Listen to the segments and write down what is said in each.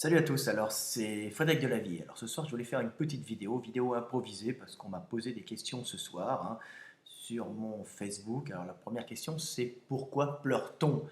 Salut à tous, alors c'est Frédéric Delavier. Alors ce soir je voulais faire une petite vidéo improvisée parce qu'on m'a posé des questions ce soir sur mon Facebook. Alors la première question c'est pourquoi pleure-t-on?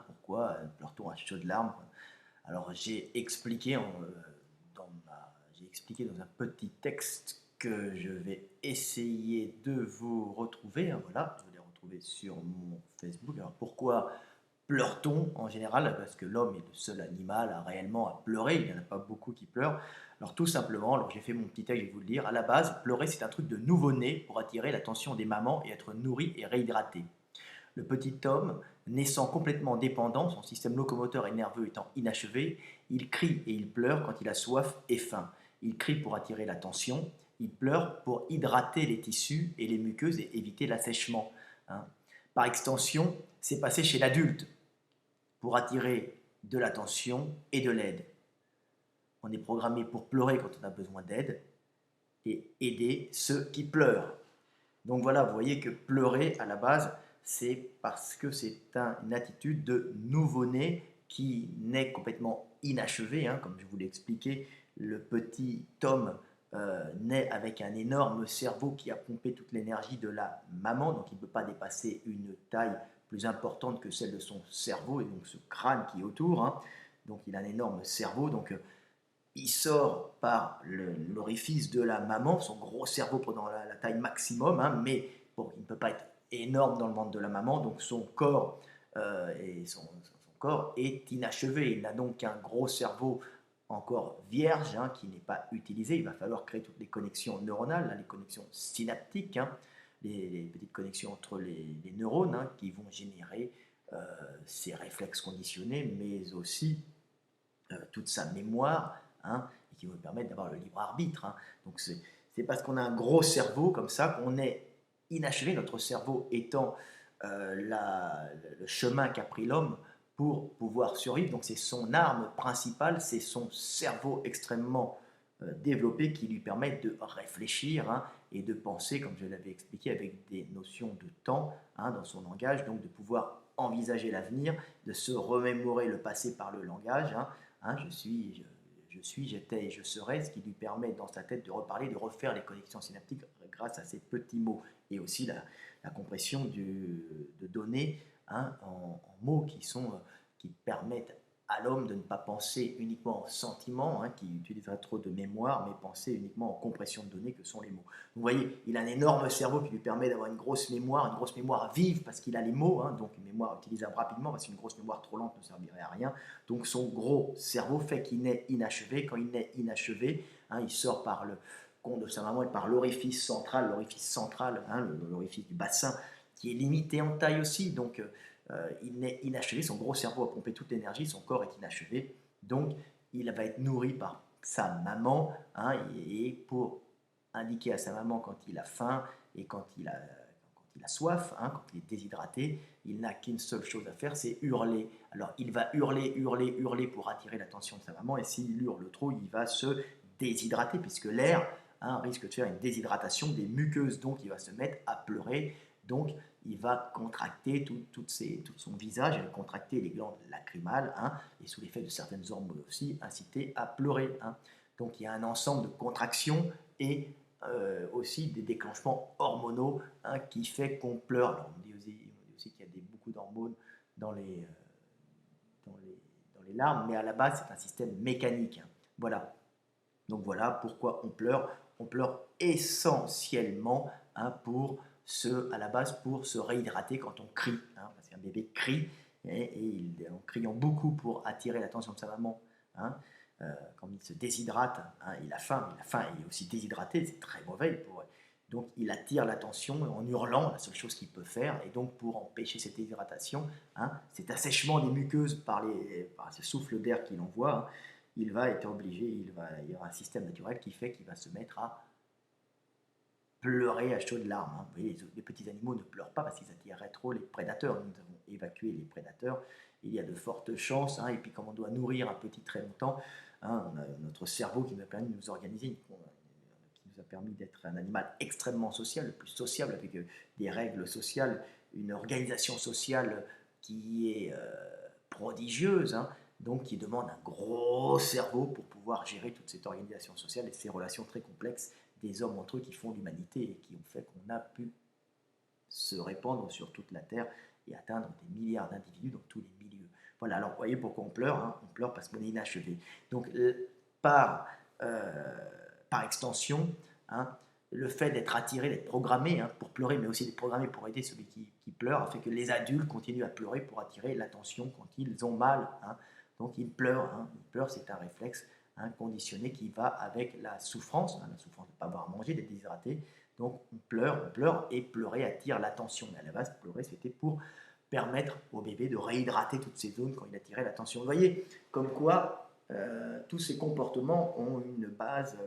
Pourquoi pleure-t-on à chaudes larmes? Alors j'ai expliqué dans un petit texte que je vais essayer de vous retrouver. Voilà, je vais les retrouver sur mon Facebook. Alors pourquoi pleure-t-on en général? Parce que l'homme est le seul animal réellement à pleurer, il n'y en a pas beaucoup qui pleurent. Alors tout simplement, alors j'ai fait mon petit texte, je vais vous le lire. À la base, pleurer c'est un truc de nouveau-né pour attirer l'attention des mamans et être nourri et réhydraté. Le petit homme, naissant complètement dépendant, son système locomoteur et nerveux étant inachevé, il crie et il pleure quand il a soif et faim. Il crie pour attirer l'attention, il pleure pour hydrater les tissus et les muqueuses et éviter l'assèchement. hein. Par extension, c'est passé chez l'adulte pour attirer de l'attention et de l'aide. On est programmé pour pleurer quand on a besoin d'aide et aider ceux qui pleurent. Donc voilà, vous voyez que pleurer à la base, c'est parce que c'est une attitude de nouveau-né qui naît complètement inachevé, comme je vous l'ai expliqué. Le petit Tom naît avec un énorme cerveau qui a pompé toute l'énergie de la maman, donc il ne peut pas dépasser une taille plus importante que celle de son cerveau et donc ce crâne qui est autour. Donc il a un énorme cerveau, donc il sort par l'orifice de la maman, son gros cerveau pendant la taille maximum, mais bon, il ne peut pas être énorme dans le ventre de la maman, donc son corps, son corps est inachevé. Il n'a donc qu'un gros cerveau encore vierge qui n'est pas utilisé. Il va falloir créer toutes les connexions neuronales, les connexions synaptiques, les petites connexions entre les neurones qui vont générer ces réflexes conditionnés, mais aussi toute sa mémoire, et qui va nous permettre d'avoir le libre arbitre. Donc c'est parce qu'on a un gros cerveau comme ça qu'on est inachevé, notre cerveau étant le chemin qu'a pris l'homme pour pouvoir survivre. Donc c'est son arme principale, c'est son cerveau extrêmement développé qui lui permet de réfléchir et de penser, comme je l'avais expliqué, avec des notions de temps dans son langage, donc de pouvoir envisager l'avenir, de se remémorer le passé par le langage. J'étais et je serai, ce qui lui permet dans sa tête de reparler, de refaire les connexions synaptiques grâce à ces petits mots. Et aussi la compression de données en mots qui permettent à l'homme de ne pas penser uniquement en sentiments, qui utiliserait trop de mémoire, mais penser uniquement en compression de données que sont les mots. Vous voyez, il a un énorme cerveau qui lui permet d'avoir une grosse mémoire vive parce qu'il a les mots, donc une mémoire utilisable rapidement, parce qu'une grosse mémoire trop lente ne servirait à rien. Donc son gros cerveau fait qu'il naît inachevé. Quand il naît inachevé, il sort par le con de sa maman et par l'orifice central, l'orifice du bassin, qui est limité en taille aussi. Donc il naît inachevé, son gros cerveau a pompé toute l'énergie, son corps est inachevé. Donc il va être nourri par sa maman, et pour indiquer à sa maman quand il a faim et quand il a soif, quand il est déshydraté, il n'a qu'une seule chose à faire, c'est hurler. Alors il va hurler, hurler, hurler pour attirer l'attention de sa maman, et s'il hurle trop, il va se déshydrater, puisque l'air risque de faire une déshydratation des muqueuses, donc il va se mettre à pleurer, donc il va contracter tout son visage, il va contracter les glandes lacrymales, et sous l'effet de certaines hormones aussi, inciter à pleurer. Donc il y a un ensemble de contractions et aussi des déclenchements hormonaux qui fait qu'on pleure. Alors on dit aussi qu'il y a beaucoup d'hormones dans les larmes, mais à la base c'est un système mécanique. Voilà. Donc voilà pourquoi on pleure. On pleure essentiellement à la base pour se réhydrater quand on crie, parce qu'un bébé crie en criant beaucoup pour attirer l'attention de sa maman. hein, Quand il se déshydrate, il a faim, il est aussi déshydraté, c'est très mauvais donc il attire l'attention en hurlant, la seule chose qu'il peut faire, et donc pour empêcher cette déshydratation, cet assèchement des muqueuses par ce souffle d'air qu'il envoie, il va être obligé, il y aura un système naturel qui fait qu'il va se mettre à pleurer à chaudes larmes. Vous voyez, les petits animaux ne pleurent pas parce qu'ils attireraient trop les prédateurs. Nous avons évacué les prédateurs. Il y a de fortes chances, et puis comme on doit nourrir un petit très longtemps, on a notre cerveau qui nous a permis de nous organiser, qui nous a permis d'être un animal extrêmement social, le plus sociable, avec des règles sociales, une organisation sociale qui est prodigieuse. donc qui demande un gros cerveau pour pouvoir gérer toute cette organisation sociale et ces relations très complexes des hommes entre eux qui font l'humanité et qui ont fait qu'on a pu se répandre sur toute la Terre et atteindre des milliards d'individus dans tous les milieux. Voilà, alors vous voyez pourquoi on pleure, hein. On pleure parce qu'on est inachevé. Donc par, euh, par extension, hein, le fait d'être attiré, d'être programmé hein, pour pleurer, mais aussi d'être programmé pour aider celui qui pleure, a fait que les adultes continuent à pleurer pour attirer l'attention quand ils ont mal. Hein. Donc ils pleurent, hein. Ils pleurent, c'est un réflexe hein, conditionné qui va avec la souffrance de ne pas avoir à manger, d'être déshydraté. Donc on pleure, et pleurer attire l'attention. Mais à la base, pleurer, c'était pour permettre au bébé de réhydrater toutes ces zones quand il attirait l'attention. Vous voyez, comme quoi tous ces comportements ont une base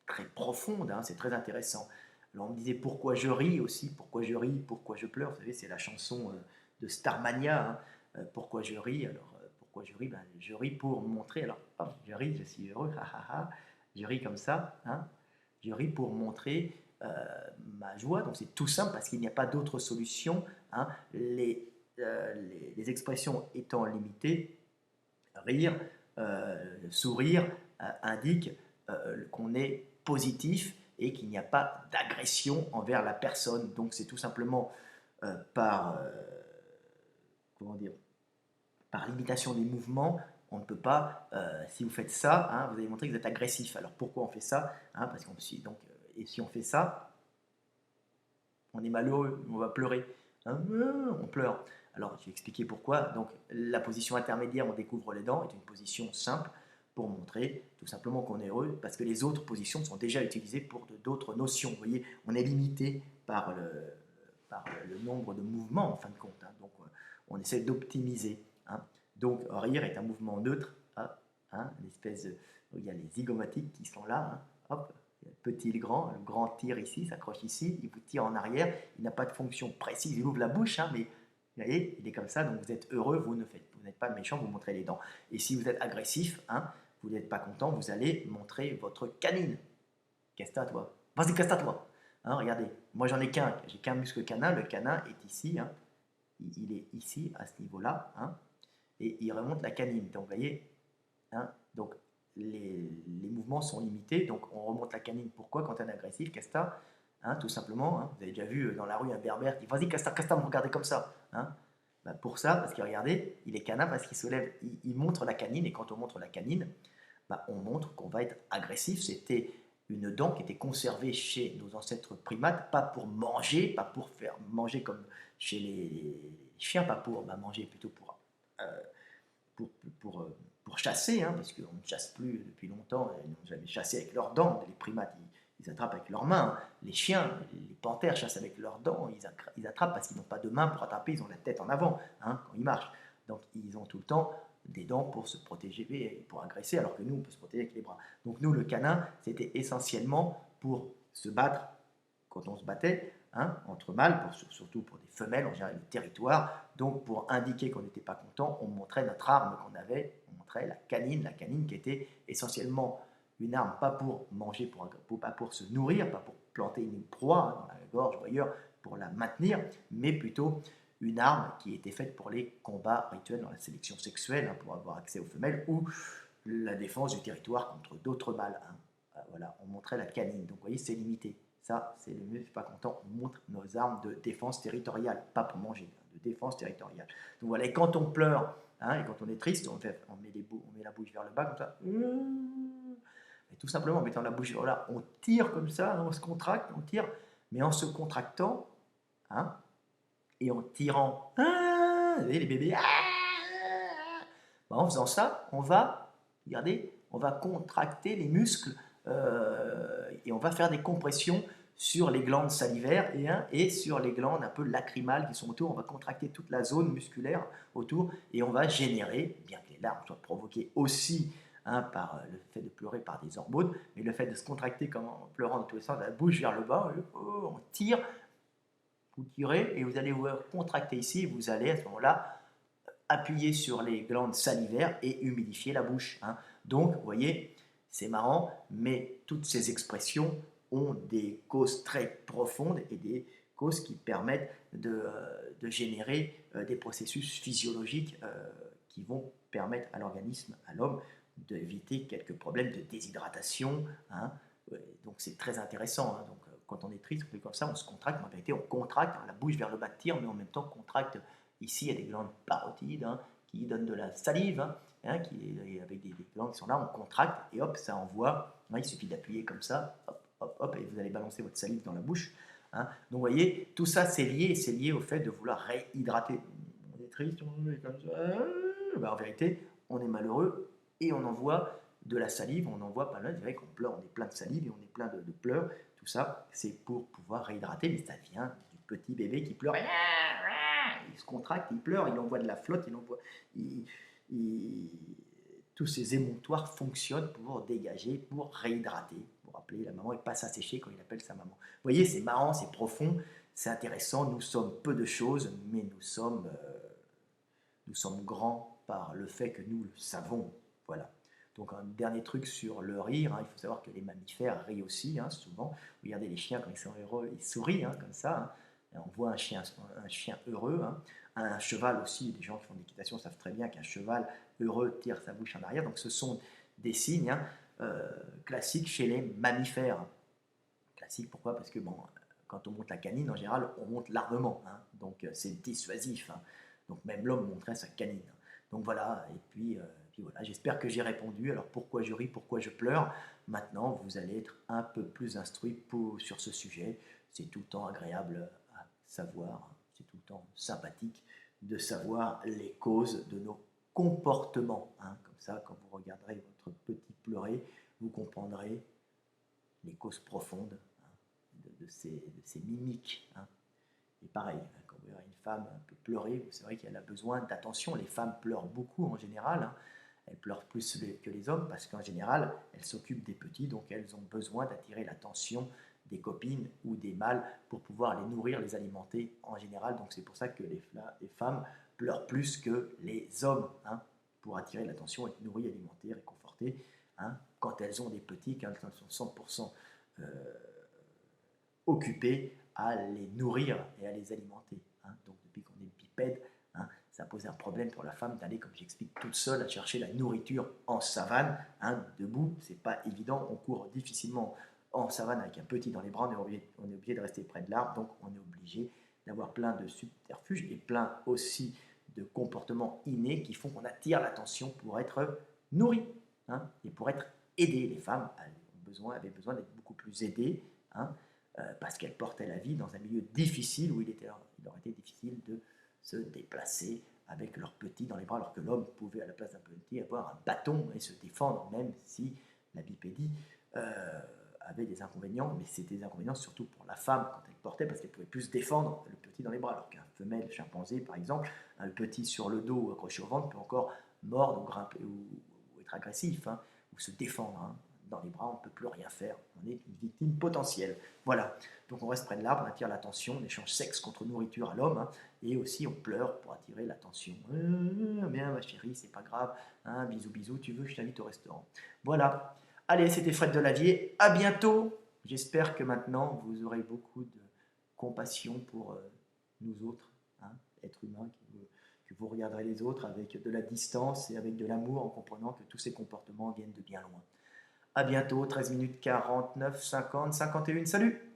très profonde, hein, c'est très intéressant. Alors on me disait pourquoi je ris aussi, pourquoi je ris, pourquoi je pleure. Vous savez, c'est la chanson de Starmania, hein, pourquoi je ris. Alors pourquoi je ris ben, je ris pour montrer, alors hop, je ris, je suis heureux, je ris comme ça, hein, je ris pour montrer ma joie. Donc c'est tout simple parce qu'il n'y a pas d'autre solution. Hein. Les expressions étant limitées, rire, sourire indique qu'on est positif et qu'il n'y a pas d'agression envers la personne. Donc c'est tout simplement par, comment dire, par limitation des mouvements, on ne peut pas, si vous faites ça, hein, vous allez montrer que vous êtes agressif. Alors pourquoi on fait ça hein, parce qu'on, donc, et si on fait ça, on est malheureux, on va pleurer. Hein, on pleure. Alors, je vais expliquer pourquoi. Donc, la position intermédiaire, on découvre les dents, est une position simple pour montrer tout simplement qu'on est heureux, parce que les autres positions sont déjà utilisées pour d'autres notions. Vous voyez, on est limité par le nombre de mouvements, en fin de compte. Hein. Donc, on essaie d'optimiser. Hein. Donc, rire est un mouvement neutre, hein, une espèce de, il y a les zygomatiques qui sont là, hein, hop, le petit et le grand tire ici, s'accroche ici, il vous tire en arrière, il n'a pas de fonction précise, il ouvre la bouche, hein, mais vous voyez, il est comme ça, donc vous êtes heureux, vous n'êtes pas méchant, vous montrez les dents. Et si vous êtes agressif, hein, vous n'êtes pas content, vous allez montrer votre canine. Qu'est-ce que t'as, toi? Vas-y, qu'est-ce que t'as, toi? Hein, regardez, moi j'en ai qu'un, j'ai qu'un muscle canin, le canin est ici, hein, il est ici, à ce niveau-là, hein, et il remonte la canine. Donc vous voyez, hein, donc les mouvements sont limités, donc on remonte la canine. Pourquoi quand on est agressif, qu'est-ce que t'as hein, tout simplement, hein, vous avez déjà vu dans la rue un berbère qui dit vas-y, qu'est-ce que t'as, me regarder comme ça hein. Ben, pour ça, parce qu'il regardez, il est canin parce qu'il se lève, il montre la canine, et quand on montre la canine, ben, on montre qu'on va être agressif. C'était une dent qui était conservée chez nos ancêtres primates, pas pour manger, pas pour faire manger comme chez les chiens, pas pour manger, plutôt euh, pour, pour, euh, pour chasser, hein, parce qu'on ne chasse plus depuis longtemps, ils n'ont jamais chassé avec leurs dents, les primates, ils attrapent avec leurs mains, les chiens, les panthères chassent avec leurs dents, ils attrapent parce qu'ils n'ont pas de mains pour attraper, ils ont la tête en avant hein, quand ils marchent, donc ils ont tout le temps des dents pour se protéger et pour agresser, alors que nous on peut se protéger avec les bras. Donc nous le canin, c'était essentiellement pour se battre quand on se battait, hein, entre mâles, surtout pour des femelles, on gérait le territoire. Donc pour indiquer qu'on n'était pas content, on montrait notre arme qu'on avait, on montrait la canine qui était essentiellement une arme, pas pour manger, pas pour se nourrir, pas pour planter une proie hein, dans la gorge ou ailleurs, pour la maintenir, mais plutôt une arme qui était faite pour les combats rituels dans la sélection sexuelle, hein, pour avoir accès aux femelles, ou la défense du territoire contre d'autres mâles. Hein. Voilà, on montrait la canine. Donc vous voyez, c'est limité. Ça, c'est le mieux, je suis pas content. On montre nos armes de défense territoriale, pas pour manger, de défense territoriale. Donc voilà, et quand on pleure, hein, et quand on est triste, on met la bouche vers le bas comme ça. Et tout simplement en mettant la bouche vers là, on tire comme ça, hein, on se contracte, on tire, mais en se contractant, hein, et en tirant, vous voyez les bébés, en faisant ça, on va, regardez, on va contracter les muscles et on va faire des compressions sur les glandes salivaires et sur les glandes un peu lacrymales qui sont autour. On va contracter toute la zone musculaire autour et on va générer, bien que les larmes soient provoquées aussi hein, par le fait de pleurer par des hormones, mais le fait de se contracter comme en pleurant de tous les sens, la bouche vers le bas, on tire, vous tirez et vous allez vous contracter ici et vous allez à ce moment-là appuyer sur les glandes salivaires et humidifier la bouche. Hein. Donc, vous voyez, c'est marrant, mais toutes ces expressions ont des causes très profondes et des causes qui permettent de générer des processus physiologiques qui vont permettre à l'organisme, à l'homme, d'éviter quelques problèmes de déshydratation. Hein. Donc c'est très intéressant. Hein. Donc, quand on est triste, on fait comme ça, on se contracte, mais en vérité on contracte, la bouche vers le bas tire, mais en même temps on contracte ici, il y a des glandes parotides hein, qui donnent de la salive, hein, avec des glandes qui sont là, on contracte et hop, ça envoie. Hein, il suffit d'appuyer comme ça, hop, hop, hop, et vous allez balancer votre salive dans la bouche. Hein. Donc vous voyez, tout ça c'est lié au fait de vouloir réhydrater. On est triste, on est comme ça. Ben, en vérité, on est malheureux et on envoie de la salive, on envoie pas mal, c'est qu'on pleure, on est plein de salive et on est plein de pleurs. Tout ça, c'est pour pouvoir réhydrater, mais ça vient du petit bébé qui pleure. Il se contracte, il pleure, il envoie de la flotte, il- tous ces émonctoires fonctionnent pour dégager, pour réhydrater, pour appeler la maman et pas s'assécher quand il appelle sa maman. Vous voyez, c'est marrant, c'est profond, c'est intéressant. Nous sommes peu de choses, mais nous sommes grands par le fait que nous le savons. Voilà. Donc un dernier truc sur le rire, hein, il faut savoir que les mammifères rient aussi, hein, souvent. Regardez les chiens quand ils sont heureux, ils sourient hein, comme ça. Hein. Et on voit un chien heureux. Hein. Un cheval aussi, les gens qui font de l'équitation savent très bien qu'un cheval heureux tire sa bouche en arrière. Donc ce sont des signes hein, classiques chez les mammifères. Classique, pourquoi? Parce que bon, quand on monte la canine, en général, on monte largement. Hein. Donc c'est dissuasif. Hein. Donc même l'homme montrait sa canine. Donc voilà, et puis voilà, j'espère que j'ai répondu. Alors pourquoi je ris, pourquoi je pleure? Maintenant, vous allez être un peu plus instruit sur ce sujet. C'est tout le temps agréable à savoir, c'est tout le temps sympathique de savoir les causes de nos comportements. Hein. Comme ça, quand vous regarderez votre petit pleurer, vous comprendrez les causes profondes hein, de ces mimiques. Hein. Et pareil, hein, quand vous verrez une femme un peu pleurer, c'est vrai qu'elle a besoin d'attention. Les femmes pleurent beaucoup en général. Hein. Elles pleurent plus que les hommes parce qu'en général, elles s'occupent des petits, donc elles ont besoin d'attirer l'attention des copines ou des mâles pour pouvoir les nourrir, les alimenter en général. Donc c'est pour ça que les femmes pleurent plus que les hommes, hein, pour attirer l'attention, être nourries, alimentées, réconfortées. Hein, quand elles ont des petits, quand elles sont 100% occupées à les nourrir et à les alimenter. Hein. Donc depuis qu'on est bipède, hein, ça pose un problème pour la femme d'aller, comme j'explique, toute seule à chercher la nourriture en savane. Hein, debout, c'est pas évident, on court difficilement en savane avec un petit dans les bras, on est obligé de rester près de l'arbre, donc on est obligé d'avoir plein de subterfuges et plein aussi de comportements innés qui font qu'on attire l'attention pour être nourri hein, et pour être aidé. Les femmes avaient besoin d'être beaucoup plus aidées. Hein, parce qu'elles portaient la vie dans un milieu difficile où il leur était difficile de se déplacer avec leurs petits dans les bras, alors que l'homme pouvait, à la place d'un petit, avoir un bâton et se défendre, même si la bipédie avait des inconvénients, mais c'était des inconvénients surtout pour la femme quand elle portait, parce qu'elle pouvait plus se défendre le petit dans les bras, alors qu'un femelle chimpanzé, par exemple, un petit sur le dos accroché au ventre peut encore mordre ou grimper ou être agressif, hein, ou se défendre. Hein. Dans les bras, on ne peut plus rien faire. On est une victime potentielle. Voilà. Donc on reste près de l'arbre, on attire l'attention, on échange sexe contre nourriture à l'homme, hein, et aussi on pleure pour attirer l'attention. Bien ma chérie, c'est pas grave, hein, bisous bisous, tu veux, je t'invite au restaurant. Voilà. Allez, c'était Fred Delavier. À bientôt. J'espère que maintenant vous aurez beaucoup de compassion pour nous autres, hein, êtres humains, que vous regarderez les autres avec de la distance et avec de l'amour en comprenant que tous ces comportements viennent de bien loin. À bientôt, 13 minutes 49, 50, 51. Salut!